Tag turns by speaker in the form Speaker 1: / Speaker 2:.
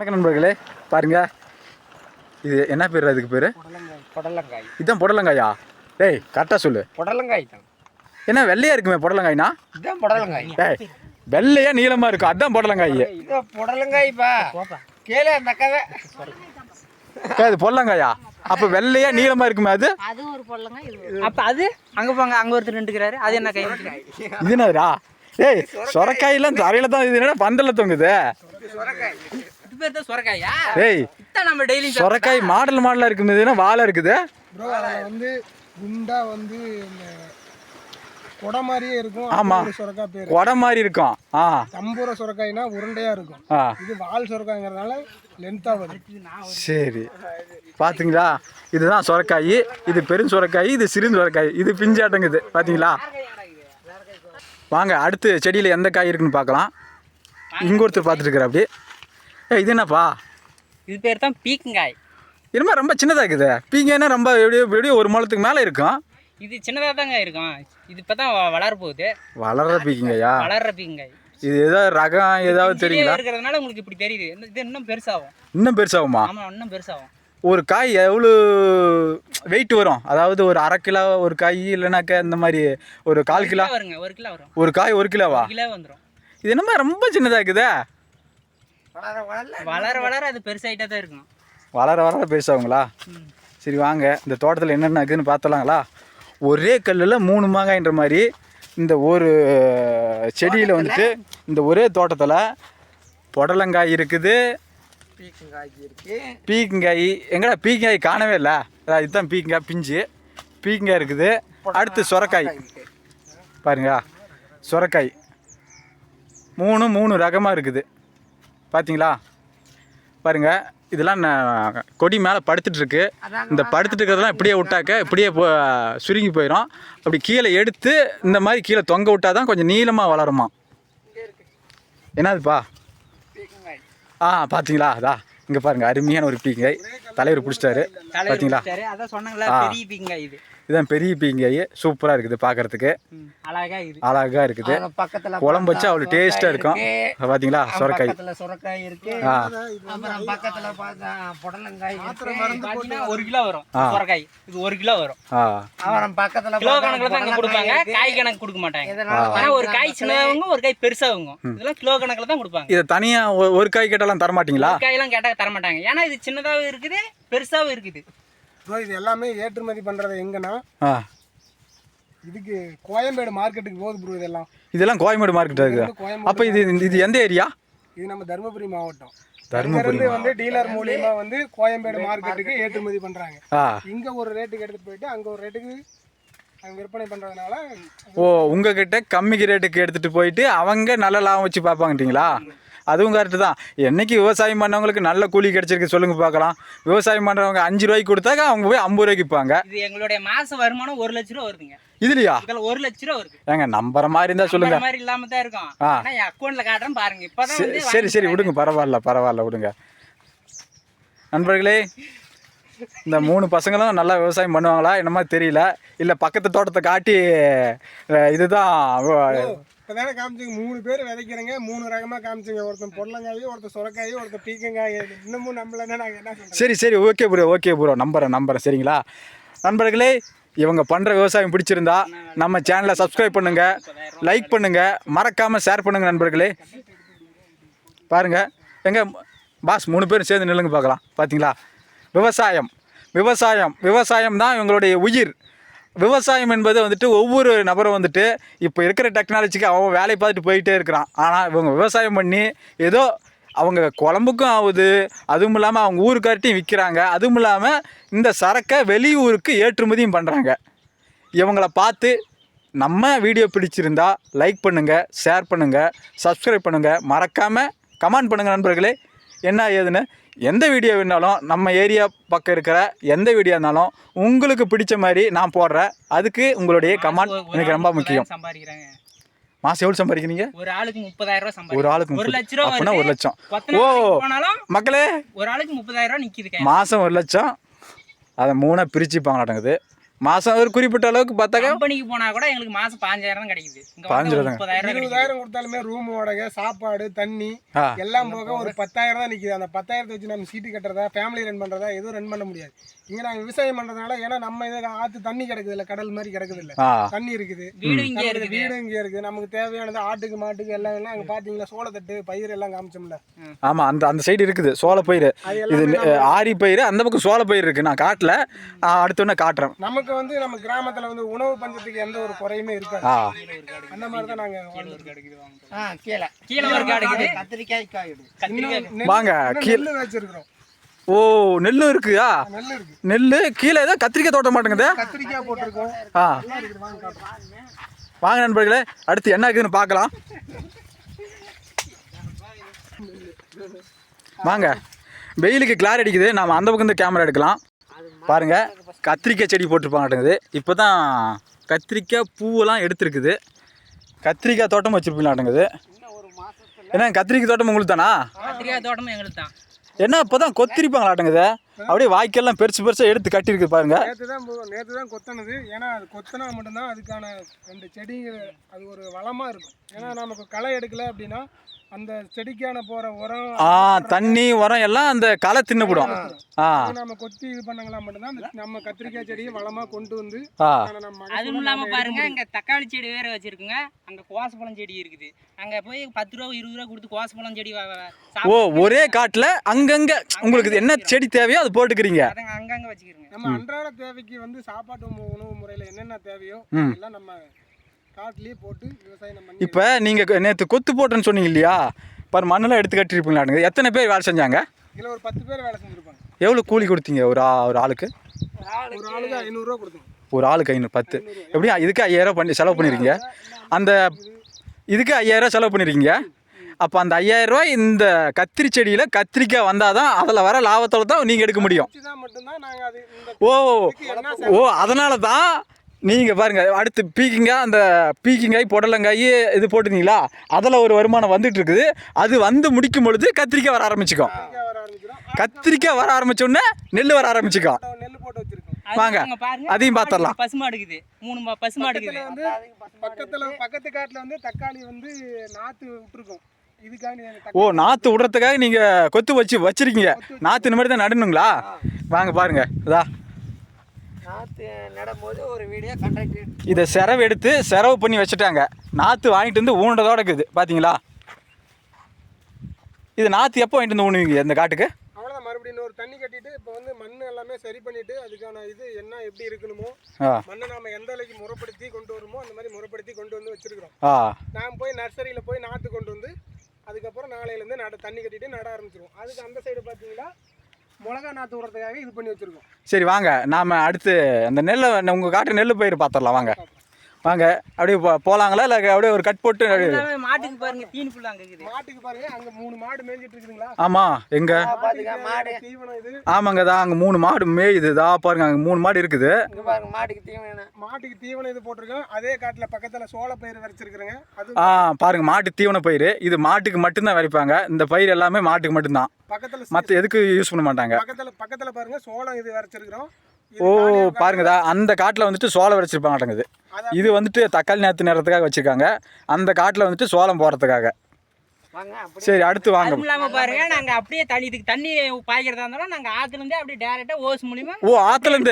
Speaker 1: வணக்கம் நண்பர்களே, பாருங்க இது என்ன பேர்? அதுக்கு பேர்
Speaker 2: புடலங்காய்.
Speaker 1: இதுதான் புடலங்காயா? டேய் கரெக்டாக சொல்லு.
Speaker 2: புடலங்காய் தான்.
Speaker 1: என்ன வெள்ளையா இருக்குமே புடலங்காய்னா?
Speaker 2: இதுதான் புடலங்காய்.
Speaker 1: டேய் வெள்ளையா நீளமா இருக்கும், அதுதான் புடலங்காய்.
Speaker 2: இது புடலங்காய்ப்பா. கேளு அந்த கதை.
Speaker 1: அது புடலங்காயா? அப்போ வெள்ளையா நீளமா இருக்குமே அது?
Speaker 3: அது ஒரு பொடலங்காய். அப்ப அது அங்க போங்க, அங்க ஒருத்தர் நின்றுக்கிறாரு. அது என்ன காய்?
Speaker 1: இது என்னடா? டேய் சொரக்காயெல்லாம் தரையில தான், இது என்ன பந்தல தொங்குது?
Speaker 3: இது பேர் தான் சொரக்காயா?
Speaker 1: டேய்
Speaker 3: இதான் நம்ம டெய்லி
Speaker 1: சொரக்காய் மாடல் மாடலா இருக்குது, இதுனா வாழை இருக்குது.
Speaker 4: ப்ரோ அதில் வந்து குண்டா வந்து இந்த கொடை மாதிரியே இருக்கும்.
Speaker 1: ஆமா
Speaker 4: சொரக்காய் பேர்
Speaker 1: கொடை மாதிரி இருக்கும்.
Speaker 4: தம்பூர சொரக்காய்னா உருண்டையா இருக்கும். இது வால் சொரக்காய்ங்கிறதுனால லென்த்தா வரும்.
Speaker 1: சரி பாத்தீங்களா, இதுதான் சொரக்காய். இது பெரும் சொரக்காய், இது சிறு சொரக்காய், இது பிஞ்சாட்டங்குது. பாத்தீங்களா? வாங்க அடுத்து செடியில் எந்த காய் இருக்குன்னு பார்க்கலாம். இங்கே ஒருத்தர் பார்த்துட்டு இருக்கிற அப்படி. இது என்னப்பா?
Speaker 3: இது பேர் தான் பீக்கங்காய்.
Speaker 1: இதுமா ரொம்ப சின்னதாக இருக்குது. பீங்கன்னா ரொம்ப எப்படியும் ஒரு முழத்துக்கு மேலே இருக்கும்.
Speaker 3: இது சின்னதாக தாங்க இருக்கும். இது இப்போ தான் வளர போகுது.
Speaker 1: வளர்ற பீக்கங்காயா?
Speaker 3: வளர்ற பீக்கங்காய்.
Speaker 1: இது ஏதாவது ரகம் ஏதாவது தெரியுங்களா?
Speaker 3: இருக்கிறதுனால உங்களுக்கு இப்படி தெரியுது. இது இன்னும் பெருசாகும்.
Speaker 1: இன்னும் பெருசாகுமா?
Speaker 3: ஆமாம், இன்னும் பெருசாகும்.
Speaker 1: ஒரு காய் எவ்வளோ வெயிட் வரும்? அதாவது ஒரு 1/2 கிலோ ஒரு காய், இல்லைனாக்க இந்த மாதிரி ஒரு 1/4 கிலோ
Speaker 3: வருங்க. 1 கிலோ வரும்.
Speaker 1: ஒரு காய் 1 கிலோவா?
Speaker 3: கிலோ வந்துடும்.
Speaker 1: இது என்னமா ரொம்ப சின்னதாக இருக்குதா?
Speaker 3: வளர வளர அது பெருசாகிட்டே தான் இருக்கும்.
Speaker 1: வளர வளர பெருசாகுங்களா? சரி வாங்க இந்த தோட்டத்தில் என்னென்ன இருக்குதுன்னு பார்த்தலாங்களா? ஒரே கல்லில் 3 மாங்காய்ன்ற மாதிரி இந்த ஒரு செடியில் வந்துட்டு இந்த ஒரே தோட்டத்தில் புடலங்காய் இருக்குது, பீக்கங்காய். எங்கடா பீக்கங்காய் காணவே இல்லை. இதுதான் பீக்கங்காய் பிஞ்சு. பீக்கங்காய் இருக்குது. அடுத்து சொரக்காய் பாருங்க. சொரக்காய் 3 ரகமாக இருக்குது. பார்த்தீங்களா? பாருங்கள் இதெல்லாம் கொடி மேலே படுத்துட்ருக்கு. இந்த படுத்துட்டு இருக்கிறதெல்லாம் இப்படியே விட்டாக்க இப்படியே சுருங்கி போயிடும். அப்படி கீழே எடுத்து இந்த மாதிரி கீழே தொங்க விட்டால் தான் கொஞ்சம் நீளமாக வளருமா. என்னதுப்பா? பார்த்தீங்களா? அதா இங்கே பாருங்கள், அருமையான ஒரு பீக்கங்காய். தலைவர் பிடிச்சிட்டாரு. பார்த்தீங்களா?
Speaker 3: அதான் சொன்னாங்களா, பெரிய பீக்கங்காய்.
Speaker 1: இதுதான் பெரிய பீக்கங்காய். சூப்பராக இருக்குது பார்க்குறதுக்கு. அழகாக இருக்குது. குழம்பு வச்சு அவ்வளோ டேஸ்ட்டாக இருக்கும். பார்த்தீங்களா? சொரக்காய்
Speaker 2: சொரக்காய் இருக்கு. அப்புறம் பக்கத்தில் பார்த்தா புடலங்காய்
Speaker 3: 1 கிலோ வரும். சொரக்காய் இது 1 கிலோ வரும்.
Speaker 2: அப்புறம் பக்கத்தில்
Speaker 3: கிலோ கணக்கில் தான் கொடுப்பாங்க, காய் கணக்கு கொடுக்க மாட்டாங்க. ஆனால் ஒரு காய் சின்னதாகுங்க, ஒரு காய் பெருசாகுங்க. இதெல்லாம் கிலோ கணக்கில் தான் கொடுப்பாங்க.
Speaker 1: இதை தனியாக ஒரு காய் கேட்டாலும் தரமாட்டீங்களா?
Speaker 3: காயெல்லாம் கேட்டால் தரமாட்டாங்க. ஏன்னா இது சின்னதாகவும் இருக்குது, பெருசாகவும் இருக்குது.
Speaker 4: ப்ரோ இது எல்லாமே ஏற்றுமதி பண்ணுறது எங்கன்னா இதுக்கு கோயம்பேடு மார்க்கெட்டுக்கு போகுது ப்ரோ. இதெல்லாம்
Speaker 1: கோயம்பேடு மார்க்கெட் இருக்குது. அப்போ இது எந்த ஏரியா?
Speaker 4: இது நம்ம தருமபுரி மாவட்டம். தருமபுரி வந்து டீலர் மூலியமா வந்து கோயம்பேடு மார்க்கெட்டுக்கு ஏற்றுமதி பண்றாங்க. இங்க ஒரு ரேட்டுக்கு எடுத்துட்டு போயிட்டு அங்க ஒரு ரேட்டுக்கு அவங்க விற்பனை பண்றதுனால.
Speaker 1: உங்ககிட்ட கம்மி ரேட்டுக்கு எடுத்துட்டு போயிட்டு அவங்க நல்ல லாபம் வச்சு பார்ப்பாங்கட்டீங்களா? அதுவும் கரெக்டு தான். என்னைக்கு விவசாயம் பண்ணவங்களுக்கு நல்ல கூலி கிடைச்சிருக்கு சொல்லுங்க பார்க்கலாம். விவசாயம் பண்ணுறவங்க 5 ரூபாய்க்கு கொடுத்தாக்க அவங்க போய் 50 ரூபாய்க்கு விற்பாங்க.
Speaker 3: இது எங்களுடைய மாச வருமானம் 1 லட்ச ரூபா வருதுங்க.
Speaker 1: இதுலையா?
Speaker 3: 1 லட்ச ரூபா வருது.
Speaker 1: ஏங்க நம்புற மாதிரி இருந்தா சொல்லுங்க.
Speaker 3: மாதிரி இல்லாம தான் இருக்கும். ஆனா என் அக்கௌண்ட்ல காட்டுறேன் பாருங்க. இப்பதான்
Speaker 1: சரி விடுங்க, பரவாயில்ல விடுங்க. நண்பர்களே, இந்த 3 பசங்களும் நல்லா விவசாயம் பண்ணுவாங்களா என்னமா தெரியல. இல்லை பக்கத்து தோட்டத்தை காட்டி இதுதான்
Speaker 4: இப்போதானே காமிச்சிங்க. 3 பேர் விதைக்கிறேங்க, 3 ரகமாக காமிச்சிங்க. ஒருத்தன் பொடலங்காய், ஒருத்தர் சொரக்காய், ஒருத்தர் பீக்கங்காய். இன்னமும் நம்மளன்னா நாங்கள் என்ன சொல்கிறோம்?
Speaker 1: சரி ஓகே ப்ரோ நம்புறேன். சரிங்களா நண்பர்களே, இவங்க பண்ணுற விவசாயம் பிடிச்சிருந்தா நம்ம சேனலை சப்ஸ்கிரைப் பண்ணுங்கள், லைக் பண்ணுங்கள், மறக்காமல் ஷேர் பண்ணுங்கள் நண்பர்களே. பாருங்கள் எங்கள் பாஸ் 3 பேரும் சேர்ந்து நில்லுங்க பார்க்கலாம். பார்த்தீங்களா? விவசாயம் தான் இவங்களுடைய உயிர். விவசாயம் என்பது வந்துட்டு ஒவ்வொரு நபரும் வந்துட்டு இப்போ இருக்கிற டெக்னாலஜிக்கு அவன் வேலையை பார்த்துட்டு போயிட்டே இருக்கிறான். ஆனால் இவங்க விவசாயம் பண்ணி ஏதோ அவங்க குழம்புக்கும் ஆகுது, அதுவும் இல்லாமல் அவங்க ஊருக்கார்ட்டையும் விற்கிறாங்க, அதுவும் இல்லாமல் இந்த சரக்கை வெளியூருக்கு ஏற்றுமதியும் பண்ணுறாங்க. இவங்கள பார்த்து நம்ம வீடியோ பிடிச்சிருந்தா லைக் பண்ணுங்கள், ஷேர் பண்ணுங்கள், சப்ஸ்கிரைப் பண்ணுங்கள், மறக்காமல் கமெண்ட் பண்ணுங்கள் நண்பர்களே. என்ன ஏதுன்னு எந்த வீடியோ வேணாலும் நம்ம ஏரியா பக்கம் இருக்கிற எந்த வீடியோ இருந்தாலும் உங்களுக்கு பிடிச்ச மாதிரி நான் போடுறேன். அதுக்கு உங்களுடைய கமெண்ட் எனக்கு ரொம்ப முக்கியம். மாதம் எவ்வளோ சம்பாதிக்கிறீங்க?
Speaker 3: ஒரு ஆளுக்கு 30,000 ரூபா சம்பாதிக்கிறேன்.
Speaker 1: ஒரு ஆளுக்கு
Speaker 3: 1 லட்ச ரூபா.
Speaker 1: அப்படின்னா 1 லட்சம். மக்களே,
Speaker 3: ஒரு ஆளுக்கு 30,000 ரூபா நிற்கிது.
Speaker 1: மாதம் 1 லட்சம். அதை 3 பிரிச்சுப்பாங்களாட்டங்குது. மாதம் ஒரு குறிப்பிட்ட அளவுக்கு பார்த்தாக்க
Speaker 3: கம்பெனிக்கு போனா கூட எங்களுக்கு மாசம் 15,000 தான் கிடைக்குது. இங்க
Speaker 1: 15,000
Speaker 3: வந்து 30,000 கிடைக்குது.
Speaker 4: 20,000 கொடுத்தாலுமே ரூம் வாடகை, சாப்பாடு, தண்ணி
Speaker 1: ஆ.
Speaker 4: எல்லாம் போக ஒரு 10,000 தான் நிக்குது. அந்த 10,000 வச்சு நம்ம சீட்டு கட்டுறதா, ஃபேமிலி ரன் பண்றதா எதுவும் ரன் பண்ண முடியாது. இங்க நாங்க விவசாயம் பண்றதுனால, ஏன்னா நம்ம இதை ஆத்து தண்ணி கிடக்குது இல்ல, கடல் மாதிரி கிடக்குது இல்ல,
Speaker 1: ஆ
Speaker 4: தண்ணி இருக்குது,
Speaker 3: வீடு இங்கே
Speaker 4: நமக்கு
Speaker 3: இருக்குது.
Speaker 4: வீடு இங்கே இருக்கு, நமக்கு தேவையானது ஆட்டுக்கு மாட்டுக்கு எல்லாம் எல்லாம் அங்க பாத்தீங்களா சோளத்தட்டு பயிர் எல்லாம் காமிச்சோம்ல,
Speaker 1: ஆமாம், அந்த சைடு இருக்குது சோளப்பயிர்.
Speaker 4: அது
Speaker 1: இது
Speaker 4: எல்லாமே
Speaker 1: ஆரி பயிர், அந்த பக்கம் சோளப்பயிர் இருக்குது. நான் காட்டில் அடுத்தோன்னே காட்டுறேன்.
Speaker 4: நமக்கு வந்து நம்ம கிராமத்துல வந்து உணவு பஞ்சத்துக்கு எந்த ஒரு குறையுமே இருக்காது.
Speaker 1: ஆ
Speaker 4: அந்த மாதிரி தான் நாங்க
Speaker 2: கீழே
Speaker 3: கீழே ஒரு காடு இருக்குது.
Speaker 2: கத்திரிக்காய் காயிடும்.
Speaker 3: கத்திரிக்காய்
Speaker 1: வாங்க, கீழே.
Speaker 4: நெல் வச்சிருக்கிறோம்.
Speaker 1: ஓ, நெல்லும் இருக்குயா?
Speaker 4: நெல் இருக்கு,
Speaker 1: நெல் கீழே ஏதோ கத்திரிக்காய் தோட்ட மாட்டேங்குது.
Speaker 4: கத்திரிக்காய் போட்டிருக்கோம்.
Speaker 1: ஆ
Speaker 4: எல்லாம் இருக்குது, வாங்க காட்டுறோம்.
Speaker 1: வாங்க நண்பர்களே, அடுத்து என்ன இருக்குதுன்னு பார்க்கலாம். வாங்க, வெயிலுக்கு கிளார் அடிக்குது, நாம் அந்த பக்கம் இந்த கேமரா எடுக்கலாம். பாருங்க, கத்திரிக்காய் செடி போட்டிருப்பாங்கட்டுங்குது. இப்போ தான் கத்திரிக்காய் பூவெல்லாம் எடுத்துருக்குது. கத்திரிக்காய் தோட்டம் வச்சுருப்பீங்களாட்டுங்குது. ஏன்னா கத்திரிக்காய் தோட்டம் உங்களுக்கு தானா?
Speaker 3: கத்திரிக்காய் தோட்டமும் எங்களுக்கு தான்.
Speaker 1: என்ன இப்போ தான் கொத்திருப்பாங்களாட்டுங்குது. அப்படியே வாய்க்கெல்லாம் பெருசு பெருசாக எடுத்து கட்டியிருக்கு பாருங்க.
Speaker 4: நேற்று தான் கொத்தனது. ஏன்னா அது கொத்தினா மட்டும்தான் அதுக்கான அந்த செடிங்க அது ஒரு வளமா இருக்கும். ஏன்னா நமக்கு களை எடுக்கல அப்படின்னா அந்த செடிக்கான போற உரம்,
Speaker 1: தண்ணி உரம் எல்லாம் அந்த களை தின்னுபிடும்.
Speaker 4: அது நம்ம கொத்தி இது பண்ணங்களா மட்டும்தான் அந்த நம்ம கத்திரிக்காய் செடியை வளமா கொண்டு வந்து நம்ம
Speaker 3: அதுவும் இல்லாம பாருங்க, இங்க தக்காளி செடி வேற வச்சிருக்குங்க. அங்க கோசப்பழம் செடி இருக்குது. அங்க போய் 10 ரூபா 20 ரூபா கொடுத்து கோசப்பழம் செடி
Speaker 1: ஓ, ஒரே காட்டுல அங்கங்க உங்களுக்கு என்ன செடி தேவையோ அது போட்டுக்கிறீங்க.
Speaker 3: அங்கங்க வச்சுக்கிறோங்க.
Speaker 4: நம்ம அன்றாட தேவைக்கு வந்து சாப்பாட்டு உணவு முறையில என்னென்ன தேவையோ எல்லாம் நம்ம காட்டிலேயே போட்டு விவசாயம் நம்ம பண்ணி.
Speaker 1: இப்போ நீங்கள் நேற்று கொத்து போட்டேன்னு சொன்னீங்க இல்லையா? பாரு, மண்ணெல்லாம் எடுத்து கட்டிருப்பீங்களாட்டுங்க. எத்தனை பேர் வேலை செஞ்சாங்க?
Speaker 4: இதுல ஒரு 10 பேர் வேலை செஞ்சிருப்பாங்க.
Speaker 1: எவ்வளோ கூலி கொடுத்தீங்க ஒரு ஆளுக்கு?
Speaker 4: ஒரு ஆளுக்கு 500 ரூபா கொடுத்தோம்.
Speaker 1: ஒரு ஆளுக்கு 500, 10 எப்படியா? இதுக்கு 5,000 பண்ணி செலவு பண்ணியிருக்கீங்க. அந்த இதுக்கு 5,000 செலவு பண்ணியிருக்கீங்க. அப்போ அந்த 5,000 ரூபாய் இந்த கத்திரி செடியில் கத்திரிக்காய் வந்தால் தான் அதில் வர லாபத்தோடு தான் நீங்கள் எடுக்க முடியும்.
Speaker 4: மட்டும்தான் நாங்கள் அது இந்த
Speaker 1: ஓ, அதனால தான் நீங்கள் பாருங்கள், அடுத்து பீக்கிங்காய், அந்த பீக்கிங்காய் புடலங்காய் இது போட்டுருந்தீங்களா, அதில் ஒரு வருமானம் வந்துட்டு இருக்குது. அது வந்து முடிக்கும் பொழுது கத்திரிக்காய் வர ஆரம்பிச்சுக்கும்.
Speaker 4: வர ஆரம்பிக்கிறோம்.
Speaker 1: கத்திரிக்காய் வர ஆரம்பிச்சோடனே நெல் வர ஆரம்பிச்சுக்கும்.
Speaker 4: நெல் போட்டு வச்சிருக்கோம்.
Speaker 1: வாங்க, அதையும் பார்த்துடலாம்.
Speaker 3: பசுமாடு இருக்குது, 3 பசுமாடு இருக்குது.
Speaker 4: வந்து பக்கத்து காட்டுல வந்து தக்காளி வந்து நாத்து விட்டுருக்கோம். இதுக்காண்டி
Speaker 1: ஓ, நாற்று விடுறதுக்காக நீங்கள் கொத்து வச்சிருக்கீங்க. நாற்று இந்த மாதிரி தான் நடணுங்களா? வாங்க பாருங்க, இதா
Speaker 2: நாற்று நடும்போது ஒரு வீடியோ கண்டக்டர்
Speaker 1: இதை செரவு எடுத்து செரவு பண்ணி வச்சுட்டாங்க. நாற்று வாங்கிட்டு வந்து ஊண்டதோட இருக்குது பார்த்தீங்களா? இது நாற்று எப்போ வாங்கிட்டு வந்து ஊணுவீங்க இந்த காட்டுக்கு?
Speaker 4: அவ்வளோதான். மறுபடியும் ஒரு தண்ணி கட்டிட்டு இப்போ வந்து மண் எல்லாமே சரி பண்ணிட்டு அதுக்கான இது என்ன எப்படி இருக்கணுமோ மண்ணை நாம எந்த அளவுக்கு முறைப்படுத்தி கொண்டு வருமோ அந்த மாதிரி முறைப்படுத்தி கொண்டு வந்து வச்சிருக்கிறோம். நான் போய் நர்சரியில் போய் நாற்று கொண்டு வந்து அதுக்கப்புறம் நாளையிலேருந்து தண்ணி கட்டிட்டு நட ஆரம்பிச்சிருவோம். அதுக்கு அந்த சைடு பார்த்தீங்கன்னா மிளகா நாற்று விடுறதுக்காக இது பண்ணி வச்சிருக்கோம்.
Speaker 1: சரி, வாங்க நாம் அடுத்து அந்த நெல்லை உங்கள் காட்டு நெல் பயிர் பார்த்துடலாம். வாங்க வாங்க, அப்படியே போகலாங்களா இல்லை அப்படியே ஒரு கட் போட்டு?
Speaker 3: மாட்டுக்கு பாருங்க, தீனி புல்லு அங்கே இருக்குது.
Speaker 4: மாட்டுக்கு பாருங்க, அங்கே 3 மாடு மேய்ஞ்சிட்டு இருக்குதுங்களா?
Speaker 1: ஆமாம், எங்கே?
Speaker 2: மாடு
Speaker 4: தீவனம் இது.
Speaker 1: ஆமாங்க, தான் அங்கே 3 மாடு மேயுது. பாருங்க, அங்கே 3 மாடு இருக்குது.
Speaker 2: இங்க பாருங்க, மாட்டுக்கு தீவனம்
Speaker 4: இது போட்டிருக்கோம். அதே காட்டுல பக்கத்துல சோள பயிர் வச்சிருக்கிறேங்க. அது
Speaker 1: பாருங்க, மாட்டு தீவன பயிர். இது மாட்டுக்கு மட்டும்தான் விளைப்பாங்க. இந்த பயிர் எல்லாமே மாட்டுக்கு மட்டும்தான்,
Speaker 4: பக்கத்துல
Speaker 1: மற்ற எதுக்கு யூஸ் பண்ண மாட்டாங்க.
Speaker 4: பக்கத்துல பாருங்க சோளம் இது வச்சிருக்கிறோம்.
Speaker 1: ஓ, பாருங்கதா, அந்த காட்டில் வந்துட்டு சோளம் வச்சிருப்பாங்க மாட்டேங்குது. இது வந்துட்டு தக்காளி நாற்று நேரத்துக்காக வச்சிருக்காங்க. அந்த காட்டில் வந்துட்டு சோளம் போகிறதுக்காக. சரி, அடுத்து வாங்க.
Speaker 3: அதுவும் இல்லாம பாருங்க, நாங்க அப்படியே தண்ணி பாய்க்கிறதா இருந்தாலும் நாங்க ஆத்துல இருந்தே அப்படியே டைரக்டா ஓஸ் மூலியமா.
Speaker 1: ஓ, ஆத்துல இருந்து